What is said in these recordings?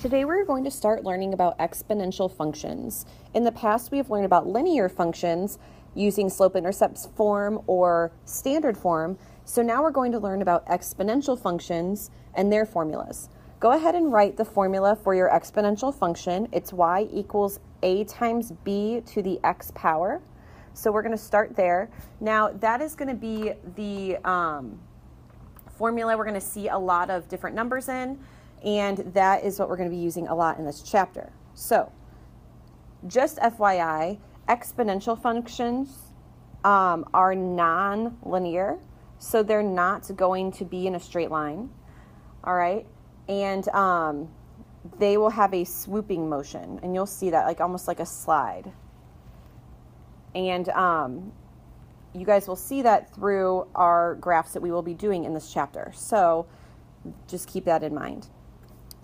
Today we're going to start learning about exponential functions. In the past we have learned about linear functions using slope-intercept form or standard form, so now we're going to learn about exponential functions and their formulas. Go ahead and write the formula for your exponential function. It's y equals a times b to the x power. So we're going to start there. Now that is going to be the formula we're going to see a lot of different numbers in, and that is what we're going to be using a lot in this chapter. So just FYI, exponential functions are non-linear, so they're not going to be in a straight line, all right? And they will have a swooping motion, and you'll see that almost like a slide. And you guys will see that through our graphs that we will be doing in this chapter. So just keep that in mind.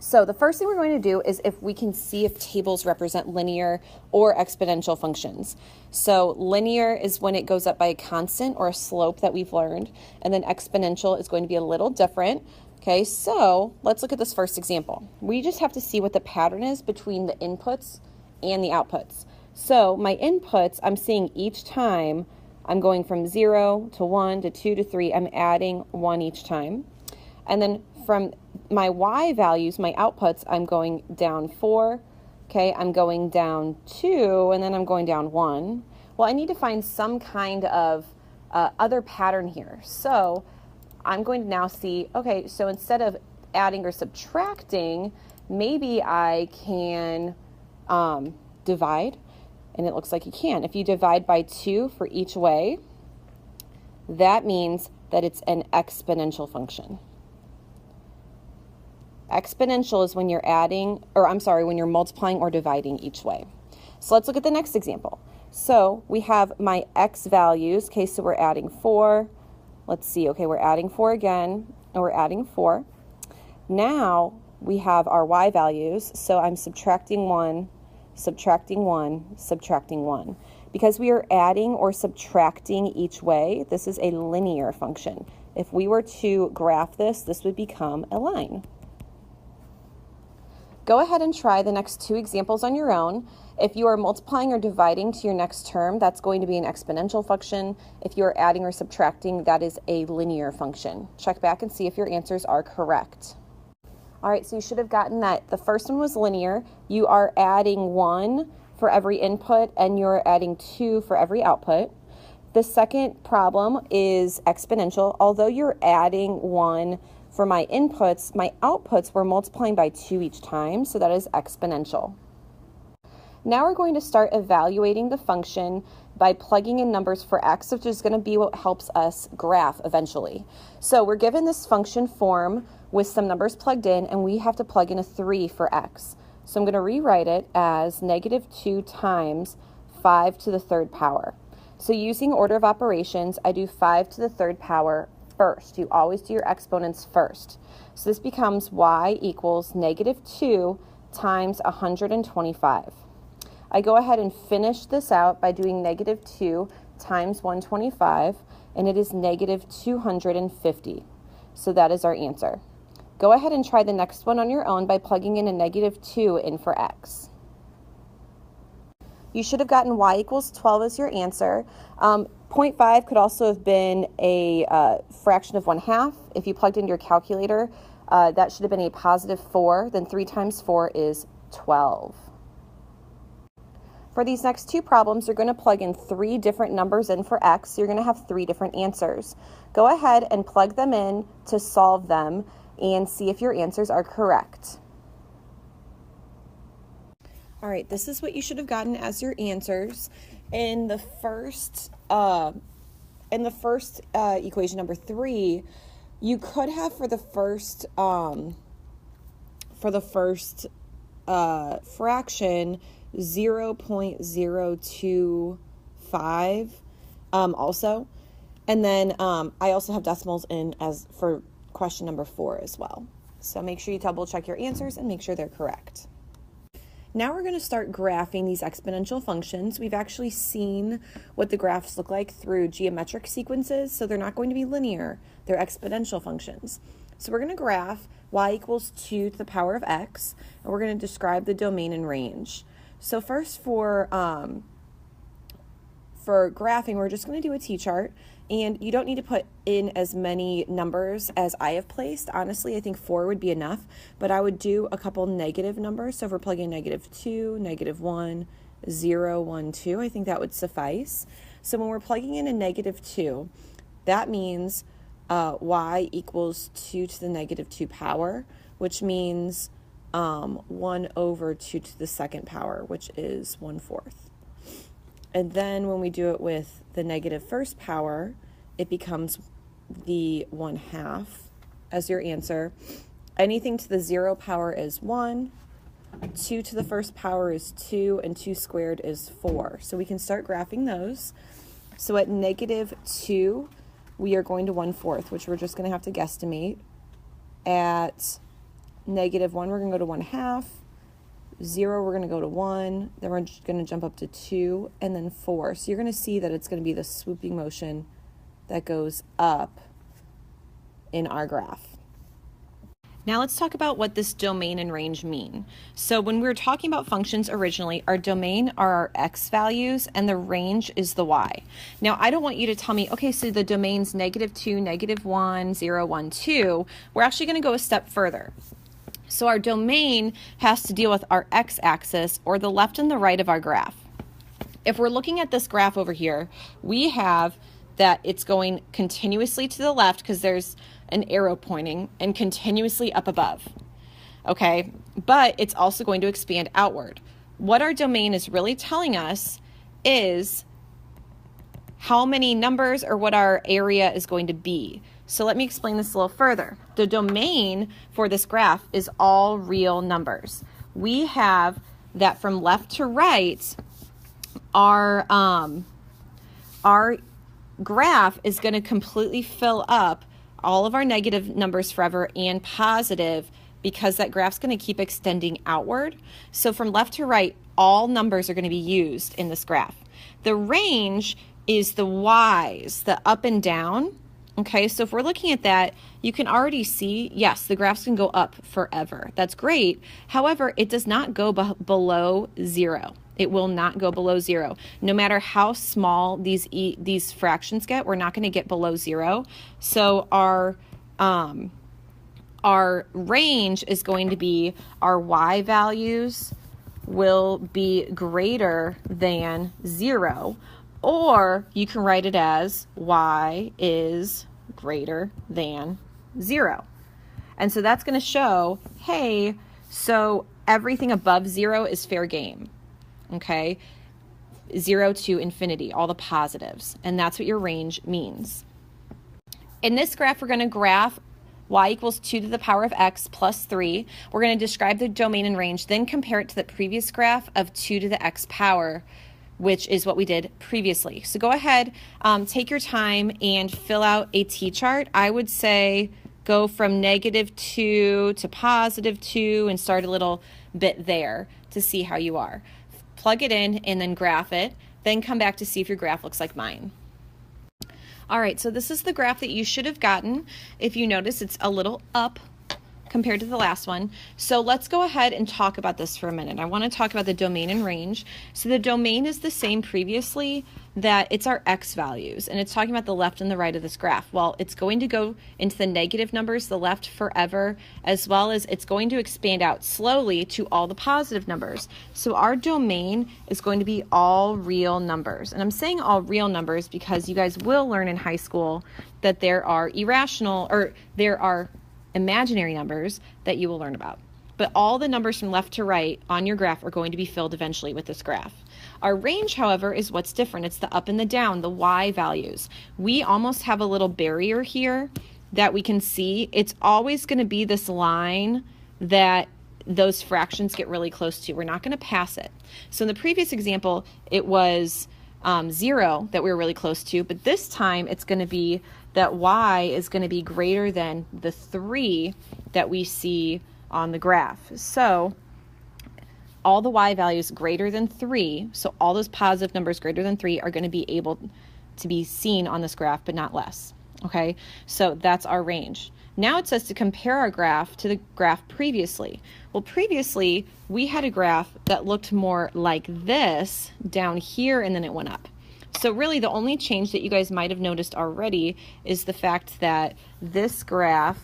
So the first thing we're going to do is if we can see if tables represent linear or exponential functions. So linear is when it goes up by a constant or a slope that we've learned, and then exponential is going to be a little different. Okay, so let's look at this first example. We just have to see what the pattern is between the inputs and the outputs. So my inputs, I'm seeing each time I'm going from 0 to 1 to 2 to 3, I'm adding 1 each time. And then from my y values, my outputs, I'm going down 4, okay, I'm going down 2, and then I'm going down 1. Well, I need to find some kind of other pattern here. So I'm going to now see, okay, so instead of adding or subtracting, maybe I can divide, and it looks like you can. If you divide by 2 for each way, that means that it's an exponential function. Exponential is when you're when you're multiplying or dividing each way. So let's look at the next example. So we have my x values. Okay, so we're adding 4. Let's see. Okay, we're adding 4 again, and we're adding 4. Now we have our y values. So I'm subtracting 1, subtracting 1, subtracting 1. Because we are adding or subtracting each way, this is a linear function. If we were to graph this, this would become a line. Go ahead and try the next 2 examples on your own. If you are multiplying or dividing to your next term, that's going to be an exponential function. If you are adding or subtracting, that is a linear function. Check back and see if your answers are correct. All right, so you should have gotten that the first one was linear. You are adding 1 for every input, and you're adding 2 for every output. The second problem is exponential. Although you're adding 1 for my inputs, my outputs were multiplying by 2 each time, so that is exponential. Now we're going to start evaluating the function by plugging in numbers for x, which is going to be what helps us graph eventually. So we're given this function form with some numbers plugged in, and we have to plug in a 3 for x. So I'm going to rewrite it as -2 times 5 to the 3rd power. So using order of operations, I do 5 to the 3rd power first. You always do your exponents first. So this becomes y equals -2 times 125. I go ahead and finish this out by doing -2 times 125, and it is -250. So that is our answer. Go ahead and try the next one on your own by plugging in a -2 in for x. You should have gotten y equals 12 as your answer. 0.5 could also have been a fraction of 1/2. If you plugged into your calculator, that should have been a +4. Then 3 times 4 is 12. For these next 2 problems, you're going to plug in 3 different numbers in for x. So you're going to have 3 different answers. Go ahead and plug them in to solve them and see if your answers are correct. All right, this is what you should have gotten as your answers. In the first equation, number 3, you could have for the first fraction 0.025 also, and then I also have decimals in as for question number 4 as well. So make sure you double check your answers and make sure they're correct. Now we're going to start graphing these exponential functions. We've actually seen what the graphs look like through geometric sequences, so they're not going to be linear. They're exponential functions. So we're going to graph y equals 2 to the power of x, and we're going to describe the domain and range. So first for graphing, we're just going to do a t-chart, and you don't need to put in as many numbers as I have placed. Honestly, I think 4 would be enough, but I would do a couple negative numbers. So if we're plugging -2, -1, 0, 1, 2, I think that would suffice. So when we're plugging in a -2, that means y equals 2 to the -2 power, which means 1 over 2 to the second power, which is 1/4. And then when we do it with the negative first power, it becomes the 1/2 as your answer. Anything to the 0 power is 1, 2 to the first power is 2, and 2 squared is 4. So we can start graphing those. So at -2, we are going to 1/4, which we're just going to have to guesstimate. At -1, we're going to go to 1/2. 0, we're going to go to 1, then we're going to jump up to 2, and then 4. So you're going to see that it's going to be the swooping motion that goes up in our graph. Now let's talk about what this domain and range mean. So when we were talking about functions originally, our domain are our x values and the range is the y. Now I don't want you to tell me, okay, so the domain's -2, -1, 0, 1, 2. We're actually going to go a step further. So our domain has to deal with our x-axis, or the left and the right of our graph. If we're looking at this graph over here, we have that it's going continuously to the left because there's an arrow pointing, and continuously up above. Okay, but it's also going to expand outward. What our domain is really telling us is how many numbers or what our area is going to be. So let me explain this a little further. The domain for this graph is all real numbers. We have that from left to right, our graph is going to completely fill up all of our negative numbers forever and positive, because that graph's going to keep extending outward. So from left to right, all numbers are going to be used in this graph. The range is the y's, the up and down. Okay, so if we're looking at that, you can already see, yes, the graphs can go up forever. That's great. However, it does not go below 0. It will not go below 0. No matter how small these fractions get, we're not going to get below 0. So our range is going to be our y values will be greater than 0, or you can write it as y is greater than 0. And so that's going to show, hey, so everything above 0 is fair game. Okay, 0 to infinity, all the positives, and that's what your range means. In this graph, we're going to graph y equals 2 to the power of x plus 3. We're going to describe the domain and range, then compare it to the previous graph of 2 to the x power, which is what we did previously. So go ahead, take your time and fill out a t-chart. I would say go from -2 to +2 and start a little bit there to see how you are. Plug it in and then graph it, then come back to see if your graph looks like mine. All right, so this is the graph that you should have gotten. If you notice, it's a little up compared to the last one. So let's go ahead and talk about this for a minute. I want to talk about the domain and range. So the domain is the same previously, that it's our x values, and it's talking about the left and the right of this graph. Well, it's going to go into the negative numbers, the left forever, as well as it's going to expand out slowly to all the positive numbers. So our domain is going to be all real numbers. And I'm saying all real numbers because you guys will learn in high school that there are irrational, or there are imaginary numbers that you will learn about. But all the numbers from left to right on your graph are going to be filled eventually with this graph. Our range, however, is what's different. It's the up and the down, the y values. We almost have a little barrier here that we can see. It's always going to be this line that those fractions get really close to. We're not going to pass it. So in the previous example, it was 0 that we were really close to, but this time it's going to be that y is going to be greater than the 3 that we see on the graph. So all the y values greater than 3, so all those positive numbers greater than 3 are going to be able to be seen on this graph, but not less. Okay, so that's our range. Now it says to compare our graph to the graph previously. Well, previously we had a graph that looked more like this down here, and then it went up. So really the only change that you guys might have noticed already is the fact that this graph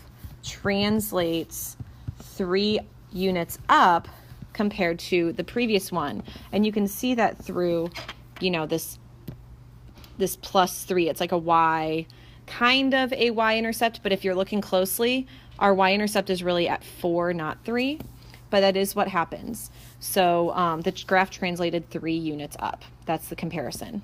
translates 3 units up compared to the previous one. And you can see that through, you know, this +3. It's like a y, kind of a y-intercept, but if you're looking closely, our y-intercept is really at 4, not 3. But that is what happens. So the graph translated 3 units up. That's the comparison.